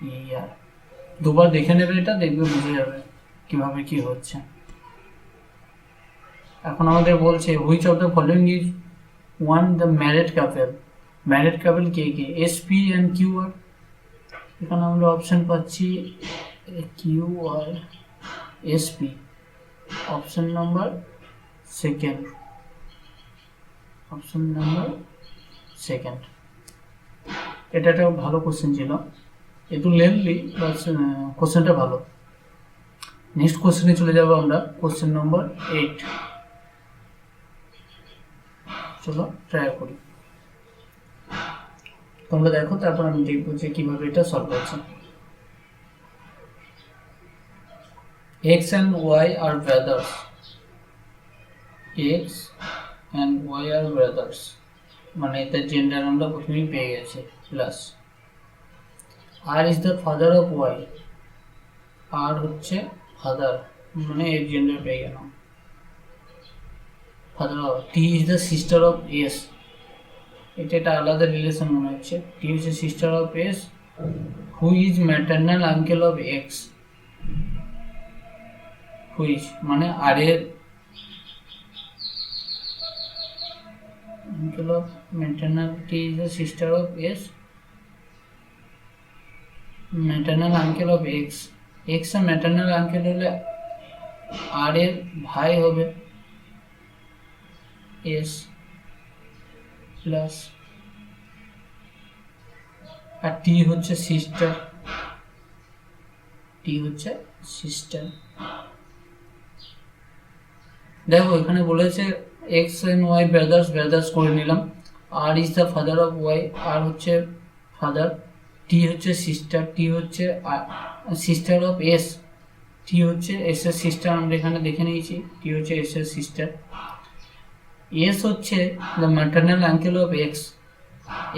E R. দুবার দেখে নেবে, এটা দেখবে বুঝে যাবে কিভাবে কি হচ্ছে। এখন আমাদের বলছে which of the following is one the married couple, married couple কে কে, S P and Q R. এখানে আমরা অপশন পাচ্ছি Q R S P, option number second, option number second. এটা একটা ভালো কোশ্চেন ছিল, একটু লেন্থলি বাট কোশ্চেনটা ভালো। নেক্সট কোশ্চেনে চলে যাবো আমরা, কোশ্চেন নম্বর 8। চলো ট্রাই করি, তোমরা দেখো, তারপর আমি দেখবো যে কিভাবে এটা সলভ হচ্ছে। X and Y are brothers, X and Y are brothers, মানে এটা জেন্ডার আমরা প্রথমেই পেয়ে গেছি, plus R is the father of Y, R হচ্ছে ফাদার, মানে এর জেন্ডার পেয়ে গেলাম, father of. T is the sister of S, এটা একটা আলাদা রিলেশন মনে হচ্ছে, টি হচ্ছে sister of S, who is maternal uncle of X, which মানে আর এর uncle of maternal, T is the sister of S, maternal uncle of x, x এর maternal uncle হলে আর এর ভাই হবে এস, প্লাস আর টি হচ্ছে সিস্টার, টি হচ্ছে সিস্টার। দেখো এখানে বলেছে X and Y brothers, brothers করে নিলাম, R is the father of Y, R হচ্ছে ফাদার, টি হচ্ছে সিস্টার, টি হচ্ছে সিস্টার অফ এস, টি হচ্ছে এস এর সিস্টার, আমরা এখানে দেখে নিয়েছি, টি হচ্ছে এস এর সিস্টার, এস হচ্ছে the maternal uncle of x,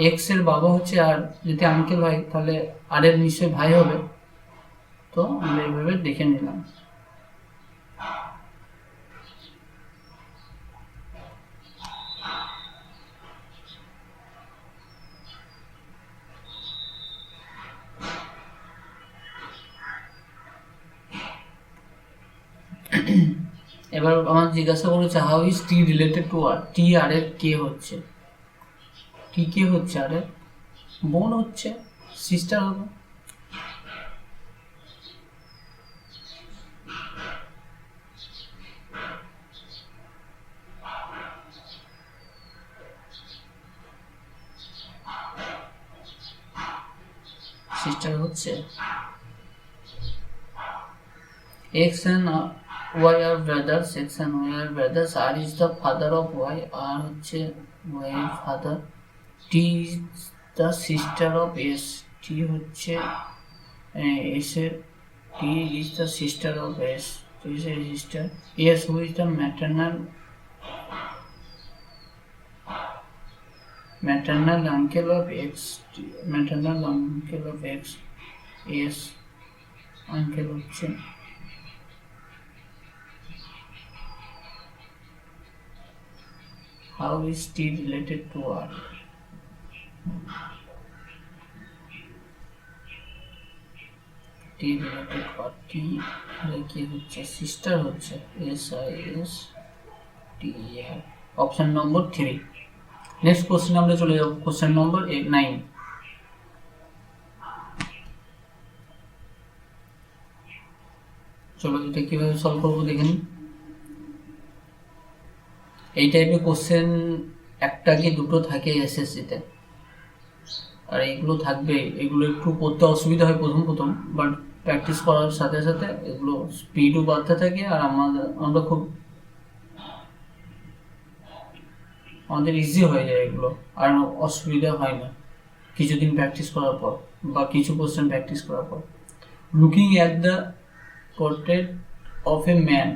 x এর বাবা হচ্ছে আর, যদি আঙ্কেল হয় তাহলে আর এর নিশ্চয়ই ভাই হবে, তো আমরা এইভাবে দেখে নিলাম। এবার আমার জিজ্ঞাসা করেছে how is T related to R, T R এর কে হচ্ছে, টি কে হচ্ছে আর এর বোন হচ্ছে, সিস্টার হবে, সিস্টার হচ্ছে। X and Y are brothers, X and Y are brothers, R is the father of Y, R হচ্ছে ওয়াই এর father, T is the sister of S, T হচ্ছে এস এর, T is the sister of S, T is a sister, S who is the maternal uncle of x, maternal uncle of x, yes uncle হচ্ছে, how is t related to r, t related to r, t কি হচ্ছে sister হচ্ছে, s i s t e r, option number 3। Next question আমরা চলে যাব, question number 9। চলো এটা কিভাবে সলভ করবো দেখে নিই। এই টাইপের কোশ্চেন একটা কি দুটো থাকে এসএসসিতে, আর এইগুলো থাকবে। এগুলো একটু করতে অসুবিধা হয় প্রথম প্রথম, বাট প্র্যাকটিস করার সাথে সাথে এগুলো স্পিডও বাড়তে থাকে, আর আমরা খুব আমাদের ইজি হয়ে যায় এগুলো, আর অসুবিধা হয় না কিছুদিন প্র্যাকটিস করার পর বা কিছু কোশ্চেন প্র্যাকটিস করার পর। Looking at the portrait of a man,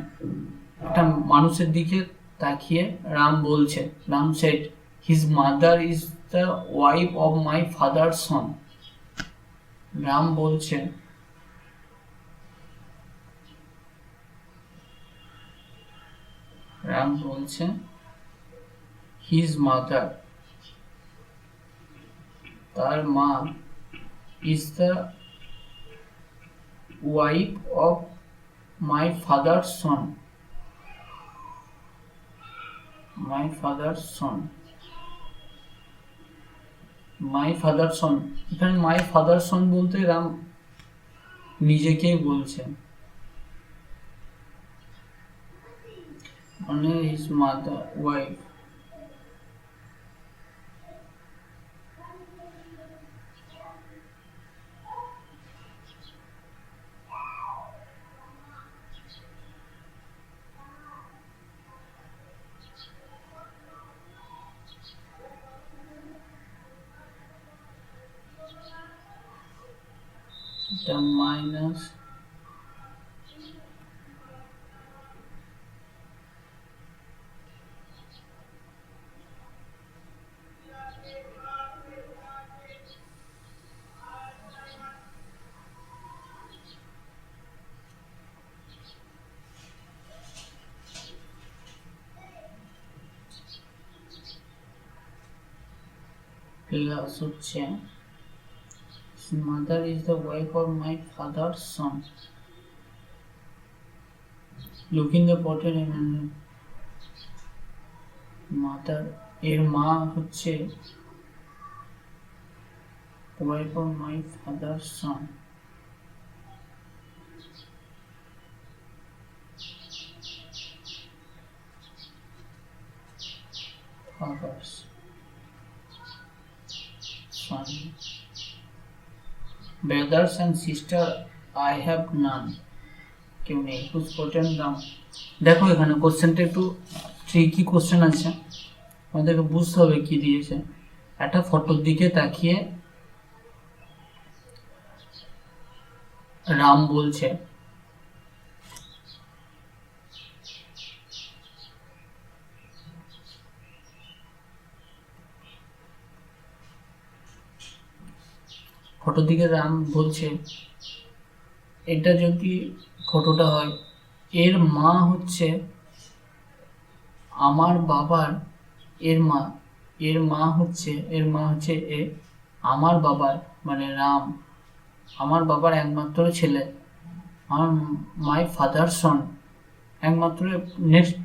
একটা মানুষের দিকে তাকিয়ে রাম বলছে, Ram said his mother is the wife of my father son. Ram বলছে হিজ মাদার, তার মা, is the wife of my father son, my father son, my father son. এখানে my father son বলতে রাম নিজেকেই বলছেন, মানে হিজ মাদার ওয়াইফ। এটা minus plus হচ্ছে mother is the wife of my father Son. Looking the পটের mother, এর মা হচ্ছে wife of my father son. Father's son. Brothers and sister I have none, কেউ নেই। হুজ পটেন রাম। দেখো এখানে কোশ্চেনটা একটু ট্রিকি কোশ্চেন আছে, আমাদেরকে বুঝতে হবে কি দিয়েছে। একটা ফটোর দিকে তাকিয়ে রাম বলছে, ফটোর দিকে রাম বলছে, এটা যদি ফটোটা হয়, এর মা হচ্ছে আমার বাবার, এর মা হচ্ছে এ আমার বাবার, মানে রাম আমার বাবার একমাত্র ছেলে, আমার মাই ফাদার সন, একমাত্র। নেক্সট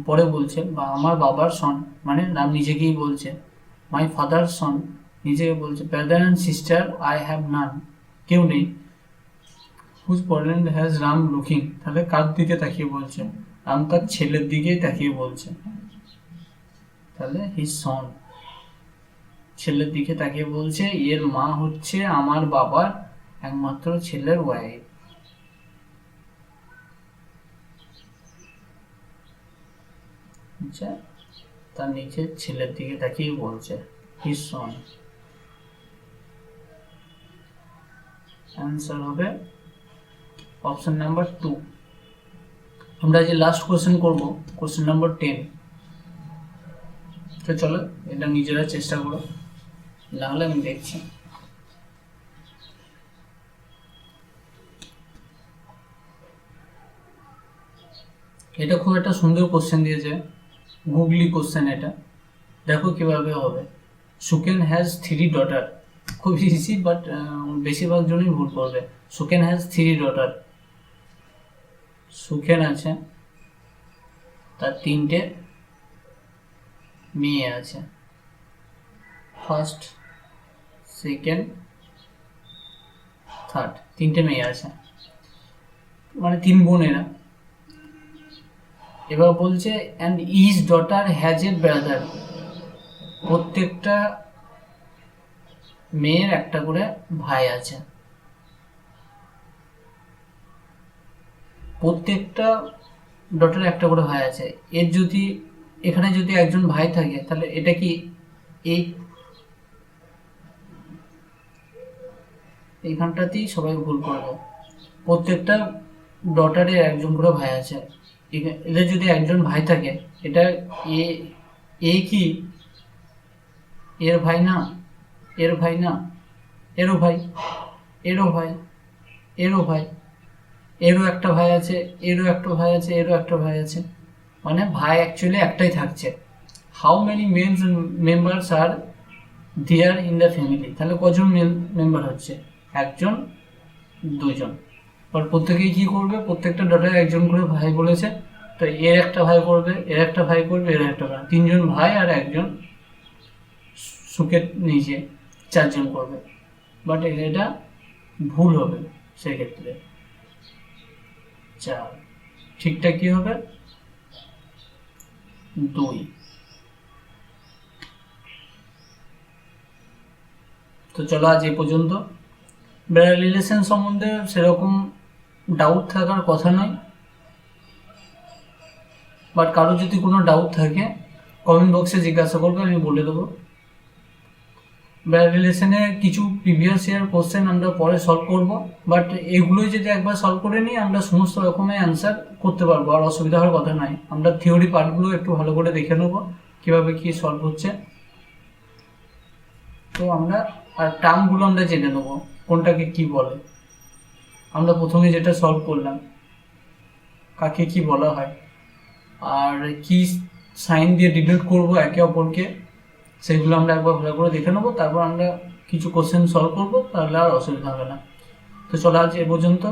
পরে বলছে বা আমার বাবার সন, মানে রাম নিজেকেই বলছে, মাই ফাদার সন নিজেকে বলছে। Brother and sister I have none, কেউ নেই। Whose portrait has Ram looking, তাহলে কার দিকে তাকিয়ে বলছে? রাম তার ছেলের দিকেই তাকিয়ে বলছে, তাহলে হিজ সন, ছেলের দিকে তাকিয়ে বলছে, এর মা হচ্ছে আমার বাবার একমাত্র ছেলের ওয়াইফ। আচ্ছা, তার নিজের ছেলের দিকে তাকিয়ে বলছে হিজ সন। অ্যান্সার হবে অপশন নাম্বার 2। আমরা যে লাস্ট কোশ্চেন করব, কোশ্চেন নাম্বার 10। তো চলো এটা নিজেরা চেষ্টা করো, না হলে আমি দেখছি। এটা খুব একটা সুন্দর কোশ্চেন দিয়েছে, গুগলি কোশ্চেন এটা, দেখো কিভাবে হবে। সুকেন হ্যাজ 3 ডটার, খুব ইজি, বাট বেশিরভাগ জনই ভুল করবে। সুকেন হ্যাজ 3 ডটার, সুকেন আছে, তার 3টে মেয়ে আছে, ফার্স্ট, সেকেন্ড, থার্ড, 3টে মেয়ে আছে, মানে 3 বোন এরা। এবার বলছে and is daughter has a brother, প্রত্যেকটা মেয়ের একটা করে ভাই আছে। প্রত্যেকটা ডটার একটা করে ভাই আছে। এর যদি এখানে যদি একজন ভাই থাকে তাহলে এটা কি এই এইখানটাতেই সবাই ভুল করবে। প্রত্যেকটা ডটারের একজন করে ভাই আছে। এদের যদি একজন ভাই থাকে, এটা এ এ কি এর ভাই না? এর ভাই না? এরও ভাই, এরও ভাই, এরও ভাই, এরও একটা ভাই আছে, এরও একটা ভাই আছে, এরও একটা ভাই আছে, মানে ভাই অ্যাকচুয়ালি একটাই থাকছে। How many males members are there in the family, তাহলে কজন মেল মেম্বার হচ্ছে? একজন, দুজন। আর প্রত্যেকেই কি করবে? প্রত্যেকটা ডটার একজন করে ভাই বলেছে, তো এর একটা ভাই করবে, এর একটা ভাই করবে, এর একটা ভাই, তিনজন ভাই আর একজন সুখের নিচে চারজন করবে। বাট এটা ভুল হবে সেক্ষেত্রে। চার, ঠিকঠাক কি হবে? দুই। তো চলো আজ এই পর্যন্ত। ব্লাড রিলেশন সম্বন্ধে সেরকম ডাউট থাকার কথা নয়, বাট কারো যদি কোনো ডাউট থাকে কমেন্ট বক্সে জিজ্ঞাসা করবে, আমি বলে দেবো। ব্লাড রিলেশনে কিছু প্রিভিয়াস ইয়ার কোশ্চেন আমরা পরে সলভ করব, বাট এগুলোই যদি একবার সলভ করে নিই আমরা সমস্ত রকমের অ্যান্সার করতে পারবো, আর অসুবিধা হওয়ার কথা নয়। আমরা থিওরি পার্টগুলো একটু ভালো করে দেখে নেবো কীভাবে কী সলভ হচ্ছে। তো আমরা আর টার্মগুলো আমরা জেনে নেবো কোনটাকে কি বলে। আমরা প্রথমে যেটা সলভ করলাম কাকে কি বলা হয়, আর কি সাইন দিয়ে ডিনোট করব একে অপরকে, সেগুলো আমরা একবার ভালো করে দেখে নেবো। তারপর আমরা কিছু কোশ্চেন সলভ করবো, তাহলে আর অসুবিধা হবে না। তো চলো আজ এ পর্যন্ত,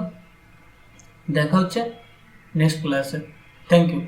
দেখা হচ্ছে নেক্সট ক্লাসে। Thank you.